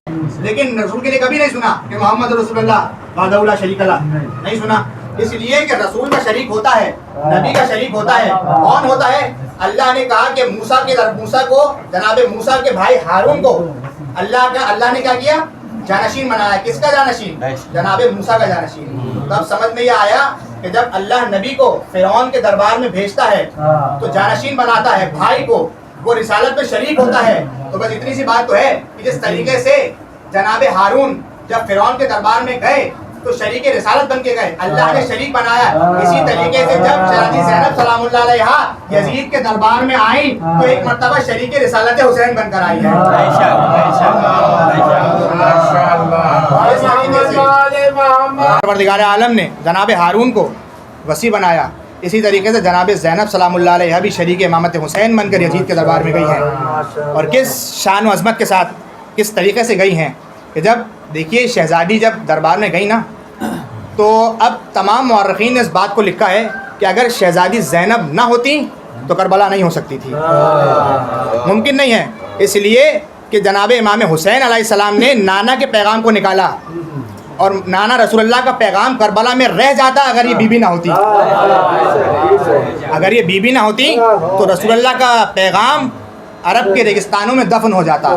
لیکن رسول کے لیے کبھی نہیں سنا کہ محمد رسول اللہ وحدہ لا شریک لہ، نہیں سنا، اس لیے کہ رسول کا شریک ہوتا ہے، نبی کا شریک ہوتا ہے، کون ہوتا ہے؟ اللہ نے کہا کہ موسیٰ کو، جناب موسیٰ کے بھائی ہارون کو اللہ نے کیا کیا؟ جانشین بنایا۔ کس کا جانشین؟ جناب موسیٰ کا جانشین۔ تب سمجھ میں یہ آیا کہ جب اللہ نبی کو فرعون کے دربار میں بھیجتا ہے تو جانشین بناتا ہے، بھائی کو وہ رسالت میں شریک ہوتا ہے۔ تو بس اتنی سی بات تو ہے کہ جس طریقے سے جناب ہارون جب فرعون کے دربار میں گئے تو شریک رسالت بن کے گئے، اللہ نے شریک بنایا۔ اسی طریقے سے جب شہزادی زینب سلام اللہ علیہا یزید کے دربار میں آئیں تو ایک مرتبہ شریک رسالت حسین بن کر آئی ہے۔ پروردگار عالم نے جناب ہارون کو وصی بنایا، اسی طریقے سے جناب زینب سلام اللہ علیہا بھی شریک امامت حسین بن کر یزید کے دربار میں گئی ہیں، اور کس شان و عظمت کے ساتھ کس طریقے سے گئی ہیں کہ جب دیکھیے شہزادی جب دربار میں گئی نا تو اب تمام مورخین نے اس بات کو لکھا ہے کہ اگر شہزادی زینب نہ ہوتی تو کربلا نہیں ہو سکتی تھی، ممکن نہیں ہے، اس لیے کہ جناب امام حسین علیہ السلام نے نانا کے پیغام کو نکالا، اور نانا رسول اللہ کا پیغام کربلا میں رہ جاتا اگر یہ بی بی نہ ہوتی، اگر یہ بی بی نہ ہوتی تو رسول اللہ کا پیغام عرب کے ریگستانوں میں دفن ہو جاتا۔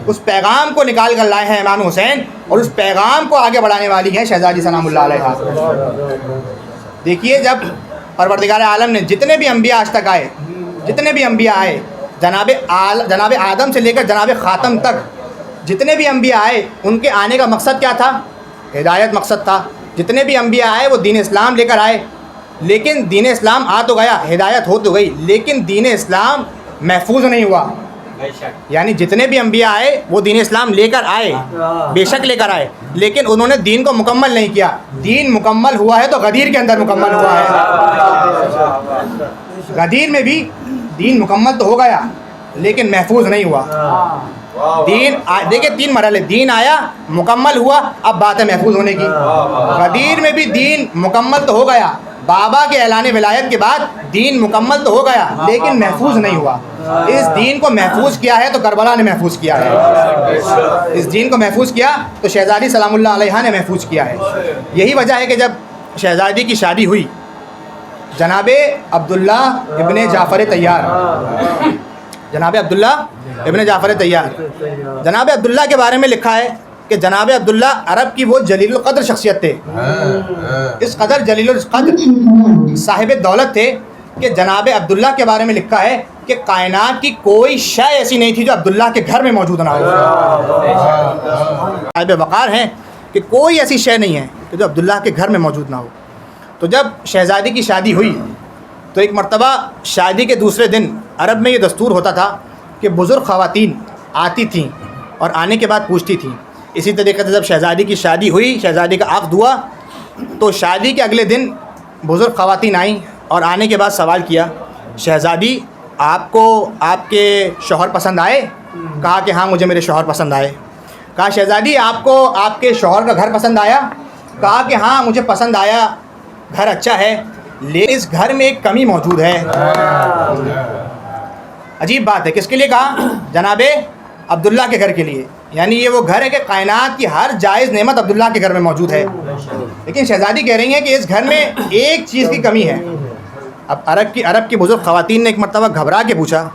اس پیغام کو نکال کر لائے ہیں امام حسین، اور اس پیغام کو آگے بڑھانے والی ہیں شہزادی سلام اللہ علیہا۔ دیکھیے جب پروردگار عالم نے جتنے بھی انبیاء آج تک آئے، جتنے بھی انبیاء آئے، جناب آدم سے لے کر جناب خاتم تک جتنے بھی انبیاء آئے، ان کے آنے کا مقصد کیا تھا؟ ہدایت مقصد تھا۔ جتنے بھی انبیاء آئے وہ دین اسلام لے کر آئے، لیکن دین اسلام آ تو گیا، ہدایت ہو تو گئی، لیکن دین اسلام محفوظ نہیں ہوا۔ یعنی جتنے بھی انبیاء آئے وہ دین اسلام لے کر آئے، بے شک لے کر آئے، لیکن انہوں نے دین کو مکمل نہیں کیا۔ دین مکمل ہوا ہے تو غدیر کے اندر مکمل ہوا ہے، غدیر میں بھی دین مکمل تو ہو گیا لیکن محفوظ نہیں ہوا۔ دین دیکھیں تین مرحلے، دین آیا، مکمل ہوا، اب بات ہے محفوظ ہونے کی۔ غدیر میں بھی دین مکمل تو ہو گیا، بابا کے اعلان ولایت کے بعد دین مکمل تو ہو گیا لیکن محفوظ نہیں ہوا۔ اس دین کو محفوظ کیا ہے تو کربلا نے محفوظ کیا ہے، اس دین کو محفوظ کیا تو شہزادی سلام اللہ علیہا نے محفوظ کیا ہے۔ یہی وجہ ہے کہ جب شہزادی کی شادی ہوئی، جناب عبداللہ ابن جعفر طیار، جناب عبداللہ ابن جعفر طیار، جناب عبداللہ کے بارے میں لکھا ہے کہ جناب عبداللہ عرب کی وہ جلیل القدر شخصیت تھے، اس قدر جلیل القدر صاحب دولت تھے کہ جناب عبداللہ کے بارے میں لکھا ہے کہ کائنات کی کوئی شے ایسی نہیں تھی جو عبداللہ کے گھر میں موجود نہ ہو۔ صاحب وقار ہیں کہ کوئی ایسی شے نہیں ہے کہ جو عبداللہ کے گھر میں موجود نہ ہو۔ تو جب شہزادی کی شادی ہوئی تو ایک مرتبہ شادی کے دوسرے دن عرب میں یہ دستور ہوتا تھا کہ بزرگ خواتین آتی تھیں اور آنے کے بعد پوچھتی تھیں۔ اسی طریقے سے جب شہزادی کی شادی ہوئی، شہزادی کا عقد ہوا، تو شادی کے اگلے دن بزرگ خواتین آئیں اور آنے کے بعد سوال کیا، شہزادی آپ کو آپ کے شوہر پسند آئے؟ کہا کہ ہاں مجھے میرے شوہر پسند آئے۔ کہا شہزادی آپ کو آپ کے شوہر کا گھر پسند آیا؟ کہا کہ ہاں مجھے پسند آیا، گھر اچھا ہے، لیکن اس گھر میں ایک کمی موجود ہے۔ عجیب بات ہے، کس کے لیے کہا؟ جناب عبداللہ کے گھر کے لیے، یعنی یہ وہ گھر ہے کہ کائنات کی ہر جائز نعمت عبداللہ کے گھر میں موجود ہے، لیکن شہزادی کہہ رہی ہیں کہ اس گھر میں ایک چیز کی کمی ہے۔ اب عرب کی بزرگ خواتین نے ایک مرتبہ گھبرا کے پوچھا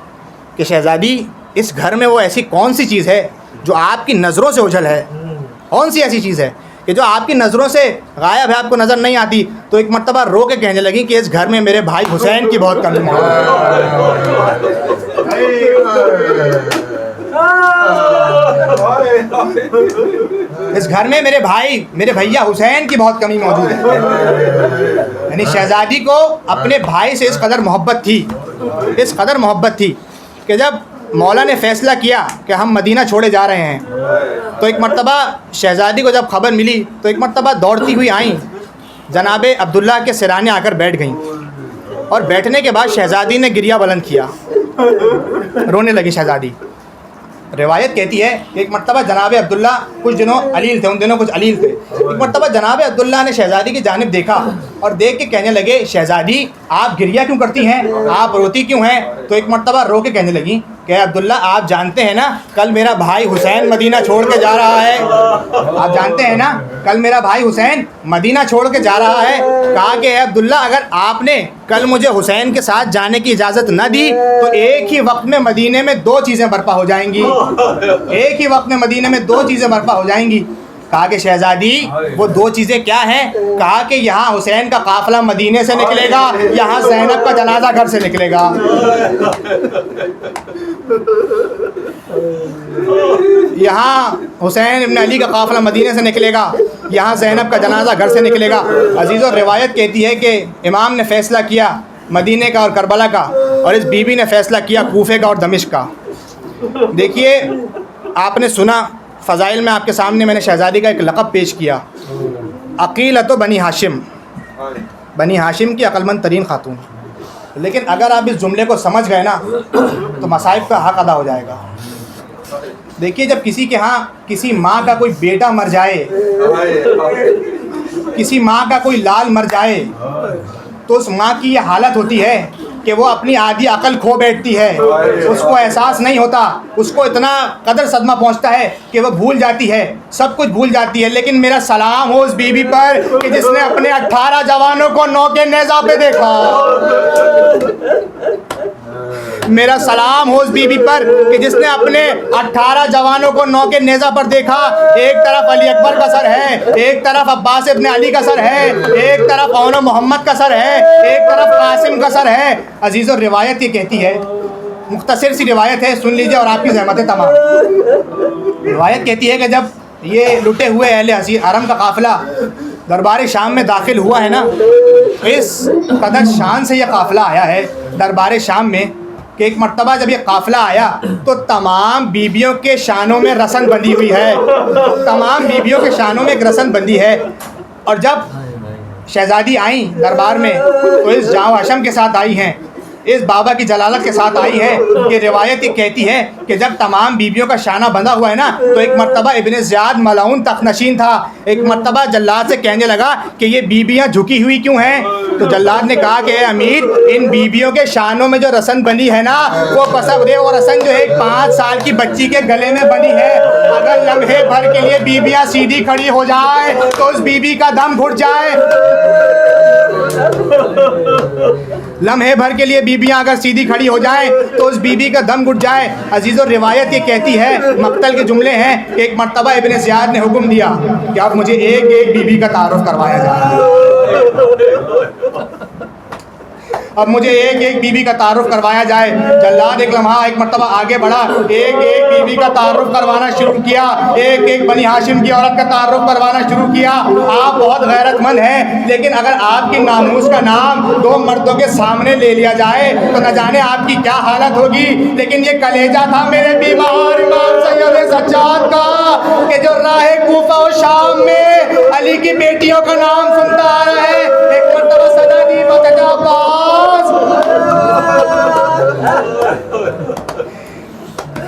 کہ شہزادی اس گھر میں وہ ایسی کون سی چیز ہے جو آپ کی نظروں سے اوجھل ہے؟ کون سی ایسی چیز ہے کہ جو آپ کی نظروں سے غائب ہے، آپ کو نظر نہیں آتی؟ تو ایک مرتبہ رو کے کہنے لگی کہ اس گھر میں میرے بھائی حسین کی بہت کمی ہے، اس گھر میں میرے بھیا حسین کی بہت کمی موجود ہے۔ یعنی شہزادی کو اپنے بھائی سے اس قدر محبت تھی، اس قدر محبت تھی کہ جب مولا نے فیصلہ کیا کہ ہم مدینہ چھوڑے جا رہے ہیں تو ایک مرتبہ شہزادی کو جب خبر ملی تو ایک مرتبہ دوڑتی ہوئی آئیں، جناب عبداللہ کے سرانے آ کر بیٹھ گئیں، اور بیٹھنے کے بعد شہزادی نے گریہ بلند کیا، رونے لگی شہزادی۔ روایت کہتی ہے کہ ایک مرتبہ جناب عبداللہ کچھ دنوں علیل تھے، ان دنوں کچھ علیل تھے، ایک مرتبہ جناب عبداللہ نے شہزادی کی جانب دیکھا اور دیکھ کے کہنے لگے شہزادی آپ گریہ کیوں کرتی ہیں، آپ روتی کیوں ہیں؟ تو ایک مرتبہ رو کے کہنے لگی کہ عبداللہ آپ جانتے ہیں نا کل میرا بھائی حسین مدینہ چھوڑ کے جا رہا ہے، آپ جانتے ہیں نا کل میرا بھائی حسین مدینہ چھوڑ کے جا رہا ہے. کہا کہ اے عبداللہ اگر آپ نے کل مجھے حسین کے ساتھ جانے کی اجازت نہ دی تو ایک ہی وقت میں مدینے میں دو چیزیں برپا ہو جائیں گی، ایک ہی وقت میں مدینے میں دو چیزیں برپا ہو جائیں گی. کہا کہ شہزادی وہ دو چیزیں کیا ہیں؟ کہا کہ یہاں حسین کا قافلہ مدینے سے نکلے گا، یہاں زینب کا جنازہ گھر سے نکلے گا. یہاں حسین ابن علی کا قافلہ مدینے سے نکلے گا، یہاں زینب کا جنازہ گھر سے نکلے گا. عزیزوں روایت کہتی ہے کہ امام نے فیصلہ کیا مدینے کا اور کربلا کا، اور اس بی بی نے فیصلہ کیا کوفے کا اور دمشق کا. دیکھیے آپ نے سنا فضائل میں آپ کے سامنے میں نے شہزادی کا ایک لقب پیش کیا، عقیلۃ بنی ہاشم، بنی ہاشم کی عقل مند ترین خاتون. لیکن اگر آپ اس جملے کو سمجھ گئے نا تو مصائب کا حق ادا ہو جائے گا. دیکھیے جب کسی کے ہاں کسی ماں کا کوئی بیٹا مر جائے، کسی ماں کا کوئی لال مر جائے تو اس ماں کی یہ حالت ہوتی ہے کہ وہ اپنی آدھی عقل کھو بیٹھتی ہے، اس کو احساس نہیں ہوتا، اس کو اتنا قدر صدمہ پہنچتا ہے کہ وہ بھول جاتی ہے، سب کچھ بھول جاتی ہے. لیکن میرا سلام ہو اس بی بی پر کہ جس نے اپنے 18 جوانوں کو نو کے نیزہ پہ دیکھا. میرا سلام ہو اس بی بی پر کہ جس نے اپنے 18 جوانوں کو نو کے نیزہ پر دیکھا. ایک طرف علی اکبر کا سر ہے، ایک طرف عباس ابن علی کا سر ہے، ایک طرف اون و محمد کا سر ہے، ایک طرف قاسم کا سر ہے. عزیزو روایت یہ کہتی ہے، مختصر سی روایت ہے، سن لیجئے اور آپ کی زحمتیں تمام. روایت کہتی ہے کہ جب یہ لٹے ہوئے اہل حرم کا قافلہ دربار شام میں داخل ہوا ہے نا، اس قدر شان سے یہ قافلہ آیا ہے دربار شام میں کہ ایک مرتبہ جب یہ قافلہ آیا تو تمام بیبیوں کے شانوں میں رسن بندھی ہوئی ہے، تمام بیبیوں کے شانوں میں ایک رسن بندھی ہے. اور جب شہزادی آئیں دربار میں تو اس جاں و حشم کے ساتھ آئی ہیں، اس بابا کی جلالت کے ساتھ آئی ہے. یہ روایت یہ کہتی ہے کہ جب تمام بیبیوں کا شانہ بندھا ہوا ہے نا تو ایک مرتبہ ابن زیاد ملعون تخت نشین تھا، ایک مرتبہ جلاد سے کہنے لگا کہ یہ بیبیاں جھکی ہوئی کیوں ہیں؟ تو جلاد نے کہا کہ اے امیر ان بیبیوں کے شانوں میں جو رسن بندھی ہے نا وہ قصب وہ رسن جو ایک 5 سال کی بچی کے گلے میں بندھی ہے. اگر لمحے بھر کے لیے بیبیاں سیدھی کھڑی ہو جائے تو اس بیبی کا دم گھٹ جائے. لمحے بھر کے لیے بیبیاں اگر سیدھی کھڑی ہو جائیں تو اس بیبی کا دم گھٹ جائے. عزیزو روایت یہ کہتی ہے، مقتل کے جملے ہیں کہ ایک مرتبہ ابن زیاد نے حکم دیا کہ اب مجھے ایک ایک بیبی کا تعارف کروایا جائے، اب مجھے ایک ایک بیوی کا تعارف کروایا جائے. جلاد ایک لمحہ ایک مرتبہ آگے بڑھا، ایک ایک بیوی کا تعارف کروانا شروع کیا، ایک ایک بنی ہاشم کی عورت کا تعارف کروانا شروع کیا. آپ بہت غیرت مند ہیں لیکن اگر آپ کی ناموس کا نام 2 مردوں کے سامنے لے لیا جائے تو نہ جانے آپ کی کیا حالت ہوگی. لیکن یہ کلیجہ تھا میرے بیمار امام سید سجاد کا کہ جو راہ کوفہ و شام میں علی کی بیٹیوں کا نام سنتا آ رہا ہے. ایک مرتبہ صدا دی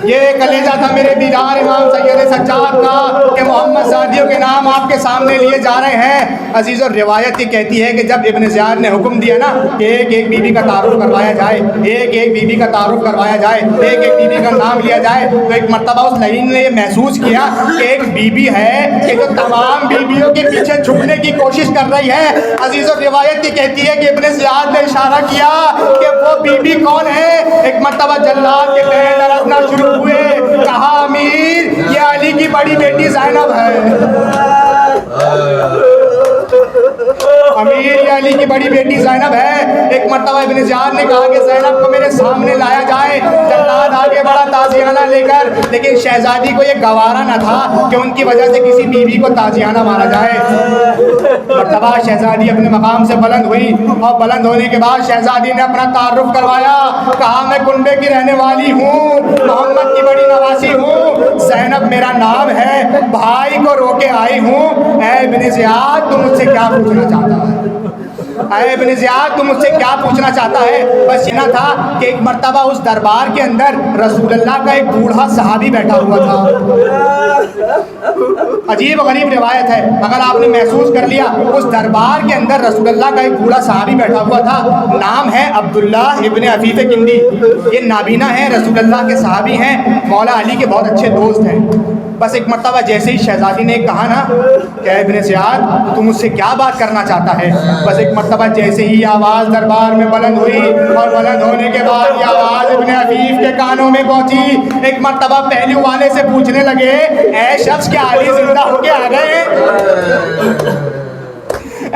یہ کلیجہ تھا میرے بیدار امام سید سجاد کا کہ محمد زادیوں کے نام آپ کے سامنے لیے جا رہے ہیں. عزیزو روایت یہ کہتی ہے کہ جب ابن زیاد نے حکم دیا نا کہ ایک ایک بیوی کا تعارف کروایا جائے، ایک ایک بیوی کا تعارف کروایا جائے، ایک ایک بیوی کا نام لیا جائے، تو ایک مرتبہ اس لعین نے یہ محسوس کیا کہ ایک بیوی ہے کہ جو تمام بیویوں کے پیچھے چھپنے کی کوشش کر رہی ہے. عزیزو روایت یہ کہتی ہے کہ ابن زیاد نے اشارہ کیا کہ وہ بیوی کون ہے. ایک مرتبہ جلاد کے پیر لرزنا شروع ہوئے، کہا امیر یہ علی کی بڑی بیٹی زینب ہے، امیر یہ علی کی بڑی بیٹی زینب ہے. ایک مرتبہ ابن زیاد نے کہا کہ زینب کو میرے سامنے لایا جائے. جلاد آگے بڑا تازیانہ لے کر، لیکن شہزادی کو یہ گوارا نہ تھا کہ ان کی وجہ سے کسی بیوی کو تازیانہ مارا جائے. مرتبہ شہزادی اپنے مقام سے بلند ہوئی اور بلند ہونے کے بعد شہزادی نے اپنا تعارف کروایا. کہا میں کنبے کی رہنے والی ہوں، محمد کی بڑی نواسی ہوں، زینب میرا نام ہے، بھائی کو رو کے آئی ہوں. اے ابن زیاد تم مجھ سے کیا پوچھنا چاہتا ہے؟ اے ابن زیاد تم مجھ سے کیا پوچھنا چاہتا ہے؟ بس یہ تھا کہ ایک مرتبہ اس دربار کے اندر رسول اللہ کا ایک بوڑھا صحابی بیٹھا ہوا تھا. عجیب و غریب روایت ہے، اگر آپ نے محسوس کر لیا اس دربار کے اندر رسول اللہ کا ایک بوڑھا صحابی بیٹھا ہوا تھا، نام ہے عبداللہ ابن عفیف کندی، یہ نابینا ہیں، رسول اللہ کے صحابی ہیں، مولا علی کے بہت اچھے دوست ہیں۔ بس ایک مرتبہ جیسے ہی شہزادی نے کہا نا کہ ابن زیاد تو مجھ سے کیا بات کرنا چاہتا ہے، بس ایک مرتبہ جیسے ہی آواز دربار میں بلند ہوئی اور بلند ہونے کے بعد یہ آواز ابن عفیف کے کانوں میں پہنچی، ایک مرتبہ پہلو والے سے پوچھنے لگے اے شخص کیا علی زندہ ہو کے آ گئے ہیں؟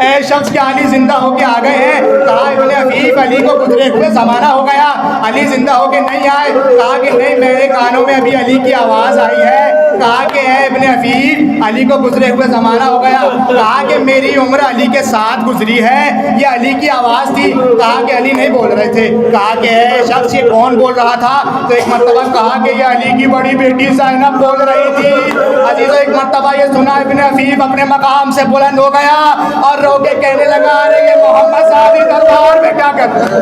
اے شخص کیا علی زندہ ہو کے آ گئے ہیں؟ کہا ابن عفیف علی کو گزرے ہوئے زمانہ ہو گیا، علی زندہ ہو کے نہیں آئے۔ کہا کہ نہیں، میرے کانوں میں ابھی علی کی آواز آئی ہے۔ کہا کہ اے ابن عفیف علی کو گزرے ہوئے زمانہ ہو گیا۔ کہا کہ میری عمر علی کے ساتھ گزری ہے، یہ علی کی آواز تھی۔ کہا کہ علی نہیں بول رہے تھے۔ کہا کہ اے شخص یہ کون بول رہا تھا؟ تو ایک مرتبہ کہا کہ یہ علی کی بڑی بیٹی زینب بول رہی تھی۔ عزیزو ایک مرتبہ یہ سنا ابن عفیف اپنے مقام سے بلند ہو گیا اور رو کے کہنے لگا ارے یہ محمد صاحب دربار میں کیا کرتا ہے؟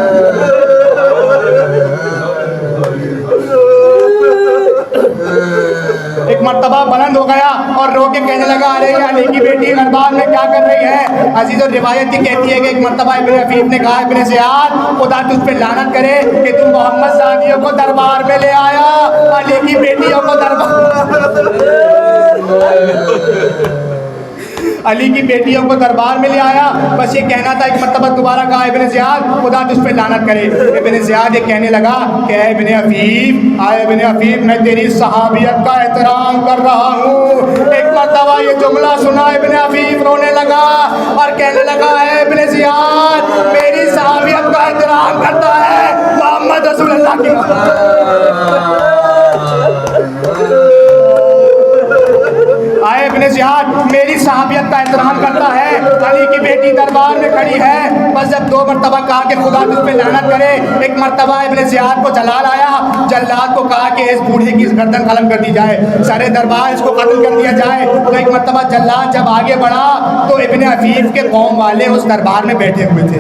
ایک مرتبہ بلند ہو گیا اور رو کے کہنے لگا ارے یہ علی کی بیٹی دربار میں کیا کر رہی ہے؟ عزیز اور روایت یہ کہتی ہے کہ ایک مرتبہ ابن عفیف نے کہا ابن زیاد خدا تجھ پہ لعنت کرے کہ تم محمد صاحبیوں کو دربار میں لے آیا، علی کی بیٹیوں کو علی کی بیٹیوں کو دربار میں لے آیا۔ بس یہ کہنا تھا۔ ایک مرتبہ دوبارہ کہا ابن زیاد خدا تجھ پہ لعنت کرے۔ ابن زیاد یہ کہنے لگا کہ اے ابن عفیف، آئے ابن عفیف میں تیری صحابیت کا احترام کر رہا ہوں۔ ایک مرتبہ یہ جملہ سنا ابن عفیف رونے لگا اور کہنے لگا اے ابن زیاد میری صحابیت کا احترام کرتا ہے محمد رسول اللہ کی آئے ابن زیاد میری صحابیت کا احترام کرتا ہے، علی کی بیٹی دربار میں کھڑی ہے۔ بس جب دو مرتبہ کہا کہ خدا تجھ پہ لعنت کرے، ایک مرتبہ ابن زیاد کو جلال آیا، جلاد کو کہا کہ اس بوڑھے کی گردن قلم کر دی جائے، سارے دربار اس کو قتل کر دیا جائے۔ تو ایک مرتبہ جلاد جب آگے بڑھا تو ابن عفیف کے قوم والے اس دربار میں بیٹھے ہوئے تھے۔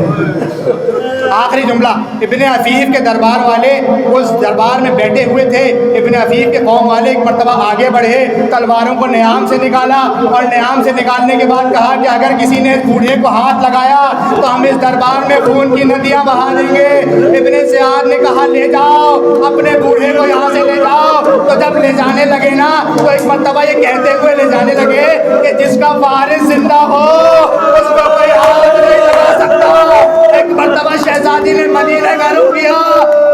آخری جملہ، ابن عفیف کے دربار والے اس دربار میں بیٹھے ہوئے تھے۔ ابن عفیف کے قوم والے ایک مرتبہ آگے بڑھے، تلواروں کو نیام سے نکالا اور نیام سے نکالنے کے بعد کہا کہ اگر کسی نے اس بوڑھے کو ہاتھ لگایا تو ہم اس دربار میں خون کی ندیاں بہا دیں گے۔ ابن زیاد نے کہا لے جاؤ اپنے بوڑھے کو یہاں سے لے جاؤ۔ تو جب لے جانے لگے نا تو ایک مرتبہ یہ کہتے ہوئے لے جانے لگے کہ جس کا وارث زندہ ہو اس کو کوئی ہاتھ نہیں لگا سکتا۔ ایک مرتبہ شہزادی نے مدینے کا رخ کیا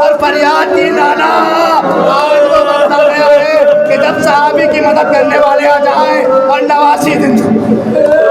اور فریاد کی نانا آج وہ وقت آ گیا ہے کہ جب صحابی کی مدد کرنے والے آ جائیں اور نواسی زندہ